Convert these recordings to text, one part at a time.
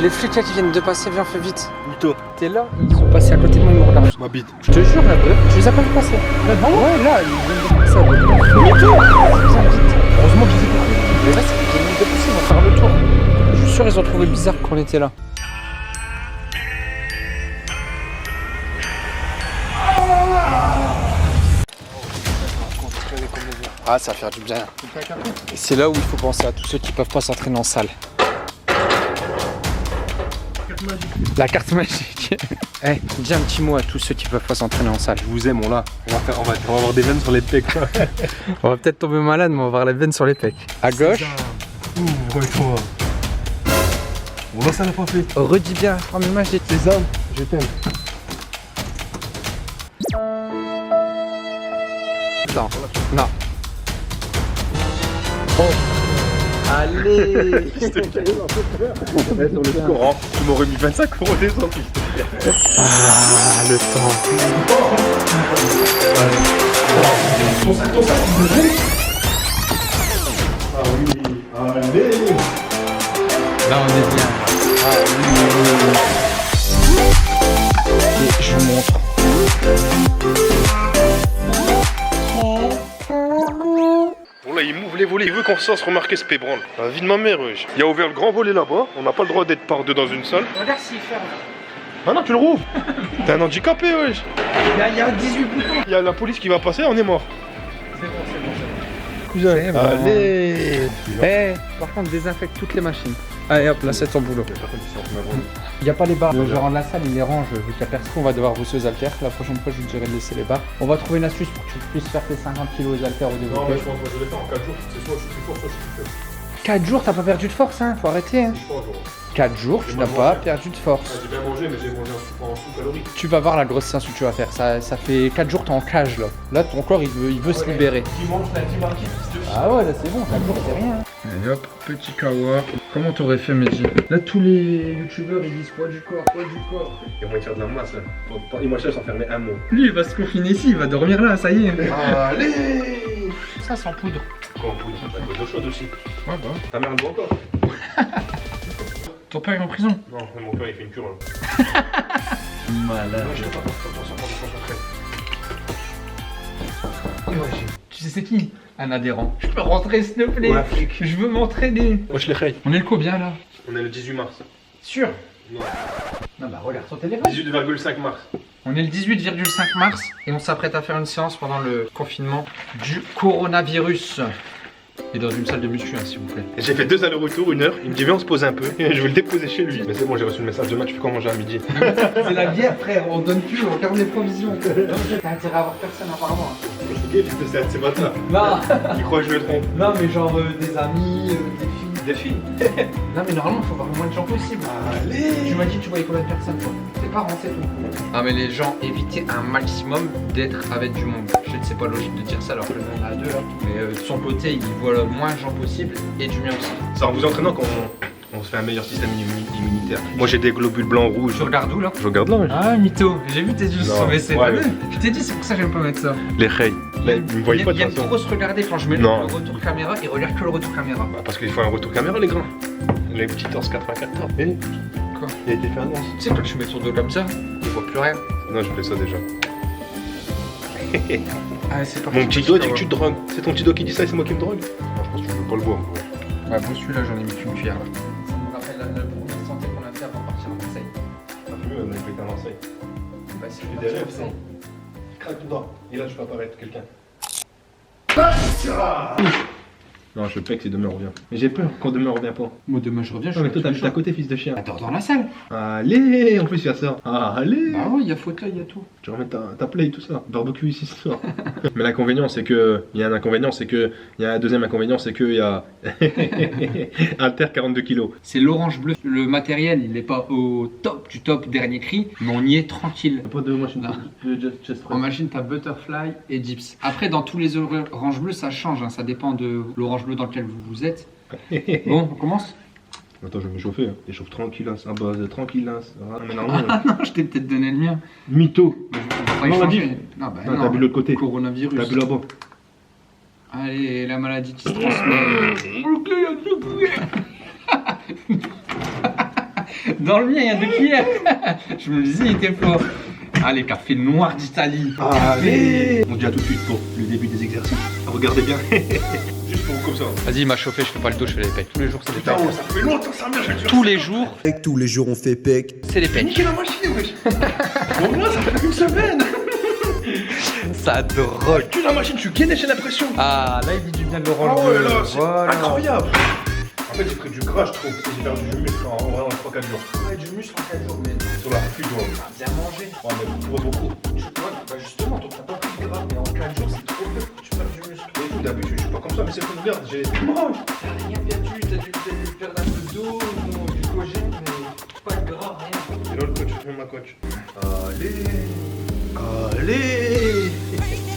les flics là qui viennent de passer, viens, fais vite. Mytho. T'es là, ils sont passés à côté de moi, ils me regardent. Ma bite. Je te jure, là, tu les as pas vu passer. Ouais, là, ils viennent de passer à côté de moi. Mytho. Viens vite. Heureusement qu'ils étaient plus. Mais là, ils viennent de passer, ils vont faire le tour. Je suis sûr, ils ont trouvé bizarre qu'on était là. Ah, ça va faire du bien. Et c'est là où il faut penser à tous ceux qui peuvent pas s'entraîner en salle. La carte magique. Eh, dis un petit mot à tous ceux qui peuvent pas s'entraîner en salle. Je vous aime, on l'a. On va avoir des veines sur les pecs. On va peut-être tomber malade, mais on va avoir les veines sur les pecs. À gauche. Ouvre-toi. On lance à la fois fait. Redis bien. Oh, mais moi, j'ai... Sésame, je t'aime. Non. Non. Oh. Allez. Sur le score, hein. Tu m'aurais mis 25 € descente. Ah, le temps. Ton sac. Ah oui, allez. Là, on est bien. Ah oui. Et je vous montre. Bon là il m'ouvre les volets, il veut qu'on se remarquer ce pébranle. La vie de ma mère, wesh. Il a ouvert le grand volet là-bas, on n'a pas le droit d'être par deux dans une salle. Regarde s'il ferme. Ah non, tu le rouvres. T'es un handicapé, wesh. Il y a 18 boutons. Il y a la police qui va passer, on est mort. C'est bon. Cousin, C'est bon. allez. Eh, par contre, désinfecte toutes les machines. Allez hop, là c'est ton boulot. Il n'y a pas les barres. Le gérant de la salle, il les range vu qu'il n'y a personne. On va devoir bosser aux haltères. La prochaine fois, je vous dirai de laisser les barres. On va trouver une astuce pour que tu puisses faire tes 50 kg aux haltères au Non, développé. mais je pense que je vais le faire en 4 jours. C'est soit je suis plus fort, soit je suis plus faible. 4 jours, t'as pas perdu de force, hein. Faut arrêter, hein. Si je fais un jour. 4 jours, tu n'as pas perdu de force. J'ai bien mangé, mais j'ai mangé en sous-calories. Tu vas voir la grosse séance que tu vas faire. Ça fait 4 jours, t'es en cage là. Là, ton corps, il veut se libérer. Dimanche, lundi, mardi, fils de Ah ouais, là c'est bon, 4 jours, c'est rien. Allez hop, petit kawa. Comment t'aurais fait, Mehdi? Là, tous les youtubeurs, ils disent poids du corps, poids du corps. Il va faire de la masse là. Il m'a cherché à s'enfermer un mois. Lui, il va se confiner ici, il va dormir là, ça y est. Allez. Ça sans poudre. Comment poudre? Bah, d'eau chaude aussi. Ouais, bah. Ta mère elle boit encore? Ton père est en prison? Non, mais mon père il fait une cure là. Malade. Non, je te pas Tu sais c'est qui? Un adhérent. Je peux rentrer s'il te plaît? Ouais, flic. Je veux m'entraîner. Wesh les reilles. On est le combien là? On est le 18 mars. Sûr? Non. Non bah regarde ton téléphone. 18,5 mars. On est le 18,5 mars et on s'apprête à faire une séance pendant le confinement du coronavirus. Et dans une salle de muscu, hein, s'il vous plaît. J'ai fait 2 allers-retours, 1 heure. Il me dit viens on se pose un peu. Je vais le déposer chez lui. Mais c'est bon, j'ai reçu le message demain, tu fais quoi manger à midi? C'est la bière, frère, on donne plus, on garde les provisions. T'as intérêt à avoir personne apparemment. C'est un de ces bâtards. Non, Qui croit que je le trompe? non mais genre des amis, des filles. Des filles. Non mais normalement il faut avoir le moins de gens possible. Allez. Tu m'as dit que tu voyais combien de personnes toi? Tes parents c'est tout. Ah mais les gens, évitez un maximum d'être avec du monde. Je sais que c'est pas logique de dire ça alors que le monde a deux là. Mais de son côté il voit le moins de gens possible et du mien aussi. C'est en vous entraînant qu'on se fait un meilleur système immunitaire. Moi j'ai des globules blancs rouges. Tu regardes où là? Je regarde là. Ah mytho, j'ai vu tes yeux Non, se baisser. ouais, Ouais. Je t'ai dit c'est pour ça que j'aime pas mettre ça. Les reilles. Là, ils me voyaient pas de Il toute aime façon. trop se regarder quand je mets Non. le retour caméra, il regarde que le retour caméra. Bah, parce qu'il faut un retour caméra les grands. Les petits torse 94. Et Quoi? il a été fait annonce. Tu sais quand tu mets ton dos comme ça, il voit plus rien. Non, je fais ça déjà. Ah c'est pas Mon petit doigt dit que tu te drogues. C'est ton petit doigt qui dit ça et c'est moi qui me drogue? Non, je pense que tu veux pas le voir. Ouais, bon celui-là j'en ai mis qu'une cuillère là. Ça me rappelle la première santé qu'on a fait avant de partir à Marseille. T'as vu, on a été à Marseille. Bah c'est J'ai des rêves, ça. Craque ton doigt. Et là, je peux apparaître quelqu'un. Non, je sais que si demain on revient. Mais j'ai peur quand demain on revient pas. Moi demain je reviens, je Non, mais toi t'habites à côté, fils de chien. Attends dans la salle. Allez, en plus il y a ça. Allez. Bah ouais, il y a fauteuil, il y a tout. Tu remets ta play, tout ça. Barbecue ici ce soir. Mais l'inconvénient, c'est que. Il y a un inconvénient, c'est que. Il y a un deuxième inconvénient, c'est qu'il y a. Alter 42 kilos. C'est l'orange bleu. Le matériel, il est pas au top du top dernier cri, mais on y est tranquille. Pas de machine Non. de chest En press. machine, t'as butterfly et dips. Après, dans tous les oranges bleues, ça change. Hein. Ça dépend de l'orange bleu dans lequel vous êtes. Bon, on commence. Attends, je vais m'échauffer. Hein. Échauffe tranquille, hein. À base tranquille. Hein. Ah, mais non, Ah non, je t'ai peut-être donné le mien. Mytho. On va Non, pas on y l'a changer. dit. Non, bah Non, t'as vu l'autre côté. Coronavirus. T'as vu là-bas. Allez, la maladie qui se transmet. Dans le mien, il y a 2 cuillères. Je me disais, il était fort. Allez, café noir d'Italie. Allez. On dit à tout de suite pour le début des exercices. Regardez bien. Juste pour vous comme ça. Vas-y, il m'a chauffé, je fais pas le dos, je fais les pecs. Tous les jours, c'est des Putain, pecs. ça fait longtemps ça merde. Tous les jours, Tous les jours on fait pec. c'est les pecs. Niquez la machine, wesh. Bon, moi, ça fait une semaine. Ça drogue. Tu la machine, je suis gainé, j'ai l'impression. Ah, là, il dit du bien de Ah l'orange. ouais, là, c'est Voilà. incroyable. En fait, j'ai pris du gras, je trouve. J'ai perdu du muscle en 3-4 jours. Ouais, du muscle en 4 jours, mais Sur la fuite, ouais. bien mangé. Ouais, mais beaucoup. Bah justement, donc t'as pas pris de gras, mais en 4 jours, c'est trop peu pour que tu perds du muscle. Et tout, d'habitude, je suis pas comme ça, mais c'est pour regarde, j'ai. T'as rien perdu, t'as dû perdre un peu d'eau, du glycogène, mais pas de gras, rien. Et là, le coach, je fais ma coach. Allez.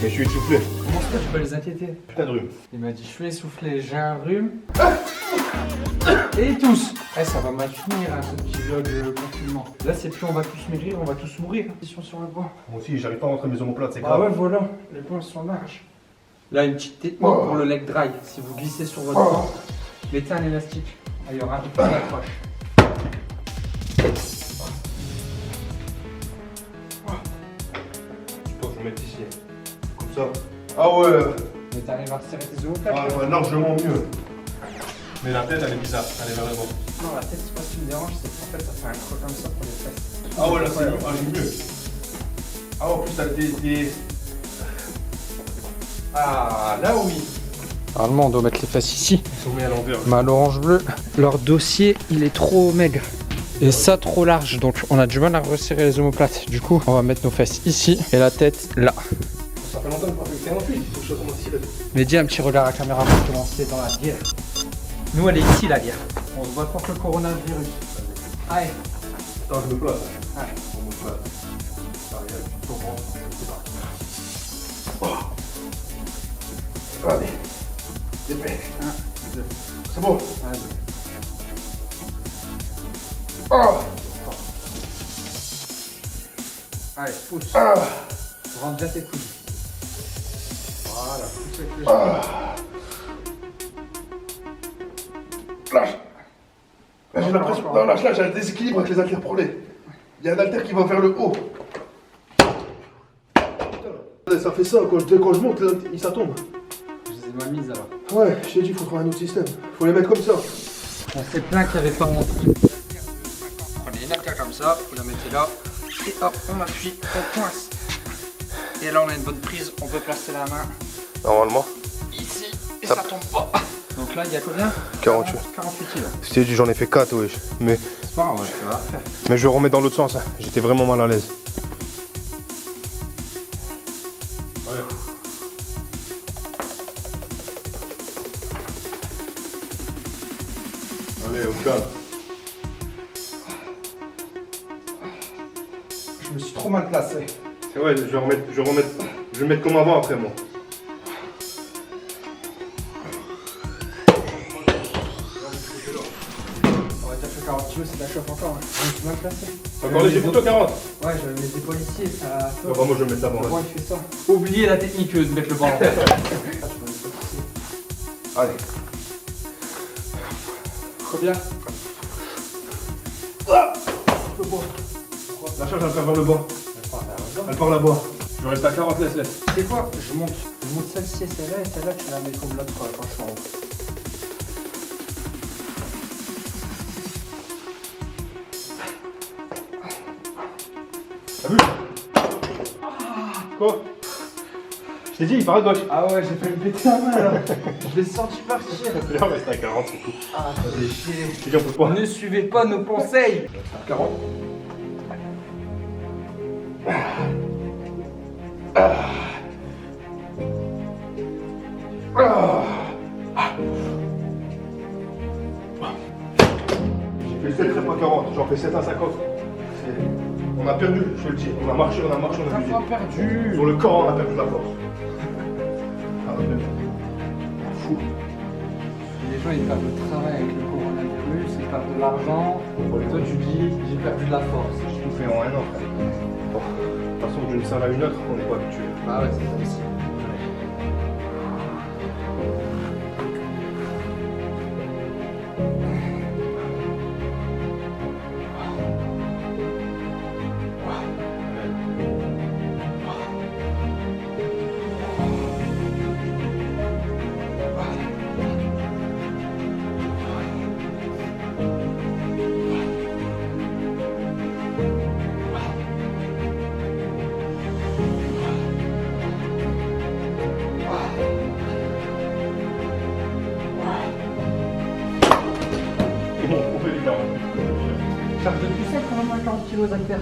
Mais je suis essoufflé. Comment ça, tu peux les inquiéter? Putain de rhume. Il m'a dit, je suis essoufflé, j'ai un rhume. Et tous. Eh, ça va mal finir, hein, ce petit vlog confinement. Là, c'est plus on va tous maigrir, on va tous mourir. Position sur le banc. Moi aussi, j'arrive pas à rentrer mes omoplates, c'est Ah grave. ouais, voilà, les bancs sont larges. Là, une petite technique pour le leg dry. Si vous glissez sur votre banc, mettez un élastique. Ah, il y aura un peu plus d'accroche. Je pense que je vais mettre ici. Comme ça. Ah ouais. Mais t'arrives à resserrer tes omoplates. Ah ouais, largement mieux. Mais la tête, elle est bizarre. Elle est vraiment. Non, la tête, c'est pas ce qui me dérange, c'est qu'en fait, ça fait un creux comme ça pour les fesses. Ah ouais, là, c'est mieux. Ah, en plus, t'as des. Ah, là oui. Normalement, on doit mettre les fesses ici. Ils sont mis à l'envers. Mais à l'orange bleu, leur dossier, il est trop maigre. Et ça, trop large. Donc, on a du mal à resserrer les omoplates. Du coup, on va mettre nos fesses ici et la tête là. Ça fait longtemps que je fais 48. Il faut que je commence ici. Mais dis un petit regard à la caméra pour commencer dans la guerre. Nous, elle est ici, la guerre. On se bat contre le coronavirus. Allez. Attends, je me place. Ouais. Je me place. Allez. Dépêche. 1, 2. C'est bon. 1, 2. Ah. Allez, pousse. Ah. Rentre bien tes coudes. Voilà, pousse avec le Ah. Lâche. J'ai l'impression. Non, lâche, j'ai un déséquilibre avec les haltères pour les. Il y a un haltère qui va vers le haut. Putain. Ça fait ça, quand je monte, ça tombe. Je les ai mal mises là-bas. Ouais, je t'ai dit, il faut trouver un autre système. Faut les mettre comme ça. On s'est plaint qu'il n'y avait pas mon. Prenez une haltère comme ça, vous la mettez là, et hop, on appuie, on coince. Et là, on a une bonne prise, on peut placer la main Normalement. ici, et ça tombe pas. Donc là, il y a combien 48. 48 kilos. Je t'ai dit, j'en ai fait 4, wesh. Mais C'est pas grave, tu vas faire. je vais remettre dans l'autre sens. Hein. J'étais vraiment mal à l'aise. Ouais. Allez, au calme. Je me suis trop mal placé. C'est vrai, je vais mettre comme avant après moi. On va dire que 40 kilos, c'est de la chauffe encore. Hein. Je me suis mal placé. Encore léger pour toi, 40. Ouais, j'avais mes épaules ici et ça. Ah bah, moi, je vais mettre ça avant. Le banc, il fait ça. Oubliez la technique de mettre le banc en fait. Allez. Trop bien. Le bois. La charge, elle part vers le bas. Elle part là-bas. Je reste à 40, laisse. C'est quoi? Je monte celle-ci et celle-là et celle-là tu la mets comme l'autre quand je suis en haut. T'as vu? Quoi? Je t'ai dit, il part à gauche. Ah ouais, j'ai failli me péter la main là. Je l'ai senti partir. Là, on reste à 40, c'est tout. Ah, Vas-y. Je t'ai dit, on peut pas. ne suivez pas nos conseils. 40. J'ai fait 7 reps à 40, j'en fais 7 à 50. On a perdu, je te le dis. On a marché, on a bougé. T'as pas perdu. Sur le corps, on a perdu de la force. Fou. Les gens ils perdent le travail avec le coronavirus, ils perdent de l'argent. Toi tu dis j'ai perdu de la force. J'ai tout fait en un an, frère. Bon, de toute façon, d'une salle à une autre, on n'est pas habitué. Ah ouais, c'est ça aussi. charge de plus sec quand même à 40 kg haltères. En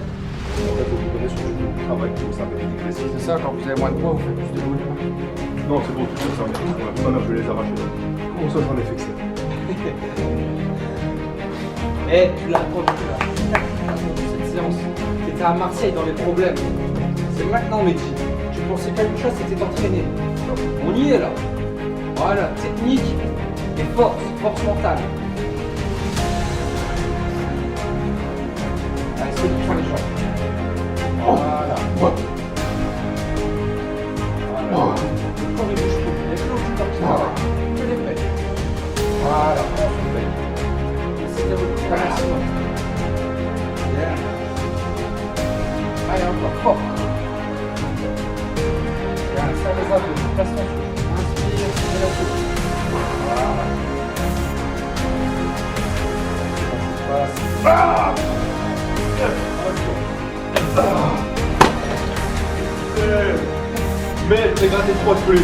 fait, faut vous connaître sur le travail, donc ça va être dégressif. C'est ça, quand vous avez moins de poids, vous faites plus de volume. Non, c'est bon, tout ça, ça, je vais les arracher. Comment ça, j'en ai fixé? Eh, tu l'as entendu là. Cette séance. T'étais à Marseille dans les problèmes. C'est maintenant, Mehdi. Tu pensais qu'une chose, c'était t'entraîner. On y est là. Voilà, technique et force mentale. Allez, c'est tout sur les jambes. Voilà. Voilà. Quand les bouches tournent, les flots tout comme ça. Que les fais. Voilà, on se fait. C'est le maximum. Bien. Allez, encore fort. Bien, ça les abdos. Passe ton souffle. Inspire, et la souffle. Voilà. Passe. Mais j'ai gratté 3 de plus.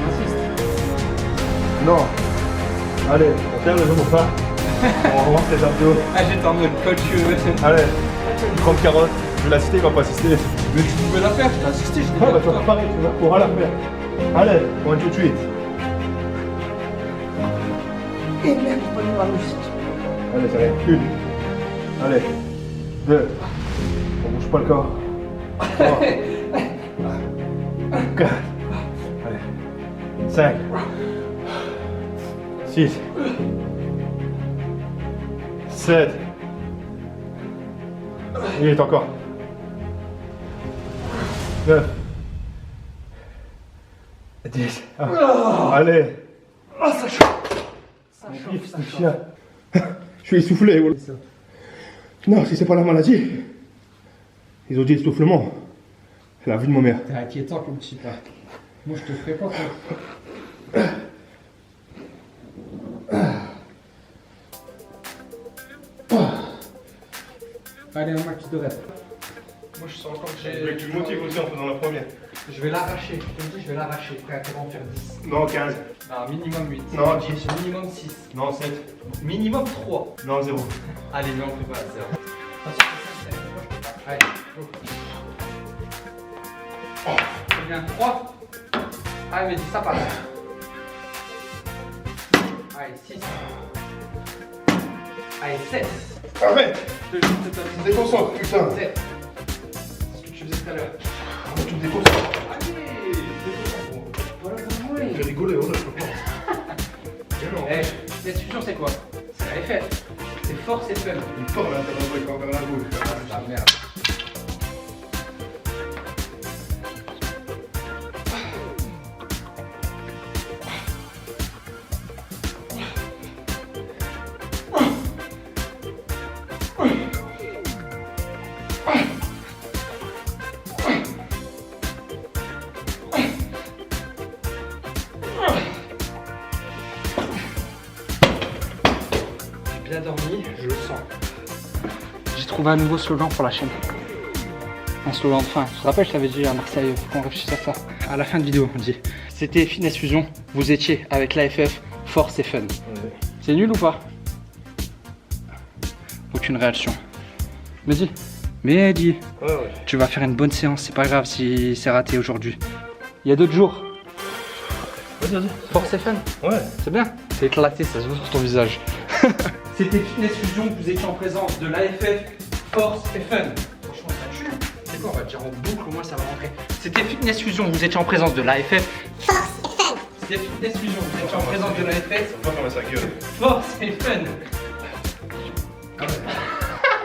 J'insiste. Non. Allez, on ferme les jambes au pas. On remonte les abdos. Ah, j'étais en mode coach. Allez, 30 carottes. Je vais l'assister, il va pas assister. Mais tu pouvais la faire, je t'ai assisté, je t'ai Ah bah dit. tu vas préparer, tu pourras la faire. Allez, on va tout de suite. Et merde, pas mis ma musique. Allez, ça va. 1. Allez. 2. On bouge pas le corps. 3. 4. Allez. 5. 6. 7. 8 encore. 9. 10. Allez. Ah, ça chauffe. Ça chauffe, ça chauffe. Je suis essoufflé. Non, si c'est pas la maladie. Ils ont dit essoufflement. C'est la vie de ma mère. T'es inquiétant comme petit pas. Moi, je te ferai pas quoi. Allez, un max de rêve. Moi, je sens encore que j'ai. Je veux que tu me motives aussi en faisant la première. Je vais l'arracher. Je te dis, je vais l'arracher. Frère, tu vas en faire 10. Non, 15. Non, minimum 8. Non, 10. Minimum 6. Non, 7. Minimum 3. Non, 0. Allez, non, on fait pas 0. Allez, go. C'est bien. 3. Allez, mais dis ça passe. Allez, 6. Allez, 7. Arrête. Je te donne. Déconcentre, putain. 7. C'est ce que tu faisais tout à l'heure. Tu me déconcentres. Allez, déconcentre. Voilà, voilà. Je vais rigoler, voilà, je peux pas. Eh, l'exclusion, c'est quoi? C'est la FF. C'est force et fun. Il part là, t'as le encore dans la bouche. Ah, merde. Bien dormi, je le sens. J'ai trouvé un nouveau slogan pour la chaîne. Un slogan de fin. Je te rappelle, je t'avais dit à Marseille, faut qu'on réfléchisse à ça. À la fin de vidéo, on dit. C'était Fitness Fusion, vous étiez avec l'AFF, force et fun. Ouais. C'est nul ou pas? Aucune réaction. Mehdi, Mehdi, Ouais. tu vas faire une bonne séance, c'est pas grave si c'est raté aujourd'hui. Il y a d'autres jours. Vas-y. Force et fun, Ouais. c'est bien. C'est éclaté, ça se voit sur ton visage. C'était Fitness Fusion, vous étiez en présence de l'AFF, force et fun. Franchement, ça tue. C'est quoi, on va dire en boucle, au moins ça va rentrer. C'était Fitness Fusion, vous étiez en présence de l'AFF, force et fun. C'était Fitness Fusion, vous étiez en présence de l'AFF, On va fermer sa gueule. force et fun.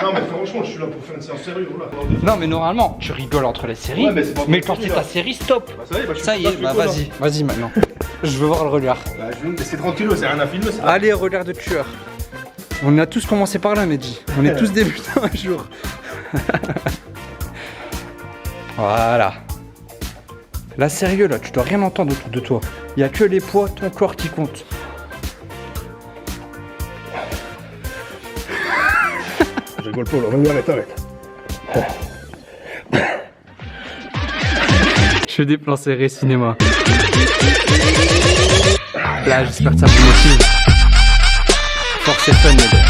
Non, mais franchement, je suis là pour faire une séance sérieuse. Voilà. Non, mais normalement, tu rigoles entre les séries. Ouais, mais c'est pas mais pour quand c'est finir. ta série, stop. Bah, ça y est, Ça y est, bah vas-y maintenant. Je veux voir le regard. Bah, je vais me laisser tranquille, c'est rien à filmer. Ça. Allez, regard de tueur. On a tous commencé par là, Mehdi. On est tous débutants un jour. Voilà. Là, sérieux, là, tu dois rien entendre autour de toi. Il n'y a que les poids, ton corps qui compte. Je rigole pas, là, arrête. Je fais des plans serrés cinéma. Là, j'espère que ça vous motive. Force et fun, les gars.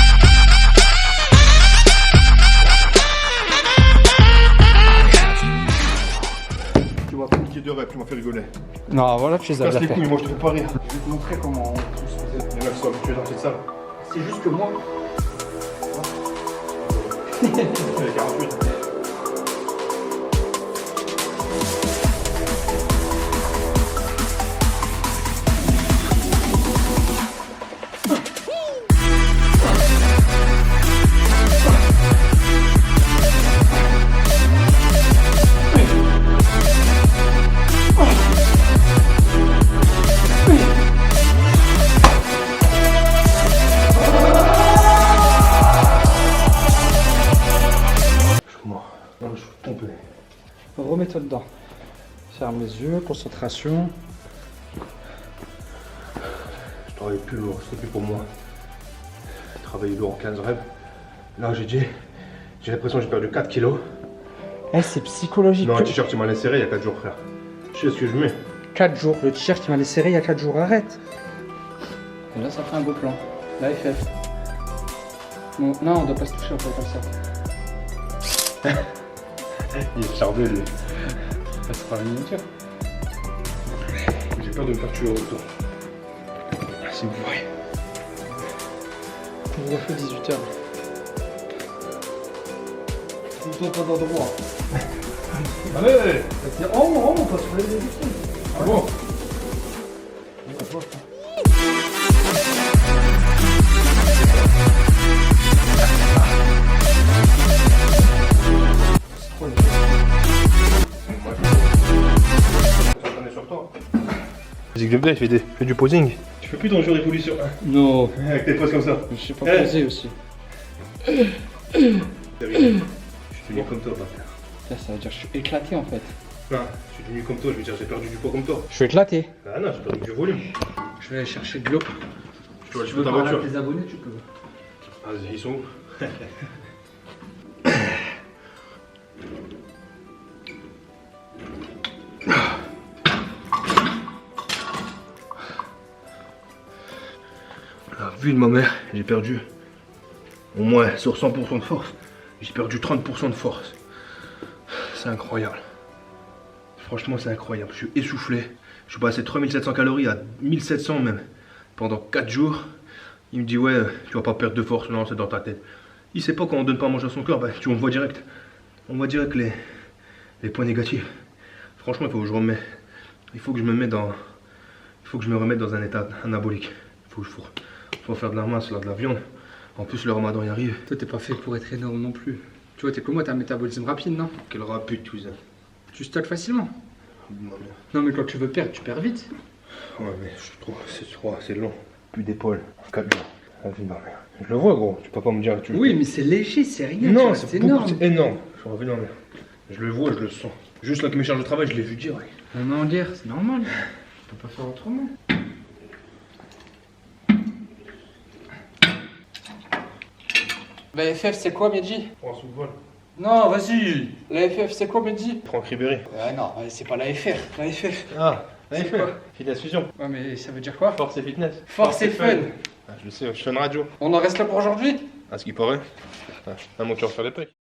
de rêve, tu m'as fait rigoler. Non, voilà, tu les as Casse déjà les fait. couilles, moi je te fais pas rire. Je vais te montrer comment on tous faisait. Les mecs sont habitués dans cette salle. C'est juste que moi. Les 48. Non, je suis trompé. Remets-toi dedans. Ferme les yeux, concentration. Je travaille plus lourd, c'est plus pour moi. Travailler lourd en 15 rêves. Là, j'ai l'impression que j'ai perdu 4 kilos. Eh, c'est psychologique. Non, un t-shirt, tu m'as laissé serré il y a 4 jours, frère. Je sais ce que je mets. 4 jours. Le t-shirt qui m'a laissé serré il y a 4 jours. Arrête. Et là, ça fait un beau plan. La FF. Bon, non, on doit pas se toucher, on fait comme ça. Il est charbé, lui. Ça sera la miniature. J'ai peur de me faire tuer au retour. C'est vrai. Couvre-feu 18h. Trouve-toi pas d'endroit. Allez! Oh, on passe sur les éditions. Ah bon? Musique de blé, fais du posing. Tu fais plus ton jeu révolution. Non. Avec tes poses comme ça. Je sais pas poser aussi. Je suis devenu comme toi, bâtard. Là, ça veut dire que je suis éclaté en fait. Non, je suis devenu comme toi, je veux dire j'ai perdu du poids comme toi. Je suis éclaté. Ah non, j'ai perdu du volume. Je vais aller chercher de l'eau. Je dois aller Tu sur veux ta parler voiture. à tes abonnés, tu peux. Vas-y, ils sont où? La vue de ma mère, j'ai perdu au moins sur 100% de force. J'ai perdu 30% de force. C'est incroyable. Franchement, c'est incroyable. Je suis essoufflé. Je suis passé de 3700 calories à 1700 même. Pendant 4 jours. Il me dit ouais, tu vas pas perdre de force. Non, c'est dans ta tête. Il sait pas quand on donne pas à manger à son corps. Bah, on voit direct. On voit direct les points négatifs. Franchement, il faut que je remette. Il faut que je me mette dans. Il faut que je me remette dans un état anabolique. Il faut faire de la masse, là, de la viande. En plus, le ramadan y arrive. Toi, t'es pas fait pour être énorme non plus. Tu vois, t'es comme moi, t'as un métabolisme rapide, non? Quel rapide, tout ça. Tu stockes facilement. Non, mais quand tu veux perdre, tu perds vite. Ouais, mais je trouve c'est long. Plus d'épaule. 4 jours. La vie de ma mère. Je le vois, gros. Tu peux pas me dire. Oui, mais c'est léger, c'est rien. Non, c'est c'est énorme. beaucoup, c'est énorme. Je suis revenu dans la merde. Je le vois, je le sens. Juste là que mes charges de travail, je l'ai vu direct. Non, dire, c'est normal. Tu peux pas faire autrement. La FF, c'est quoi, Medji? Prends sous le vol. Non, vas-y. La FF, c'est quoi, Medji? Franck Ribéry. Ah non, c'est pas la FR. La FF. Ah, C'est quoi? Fitness Fusion. Ouais, mais ça veut dire quoi? Force et fitness. Force et fun. Ah, je le sais, je fais une radio. On en reste là pour aujourd'hui? À ce qui paraît. Ah, à mon cœur faire les pecs.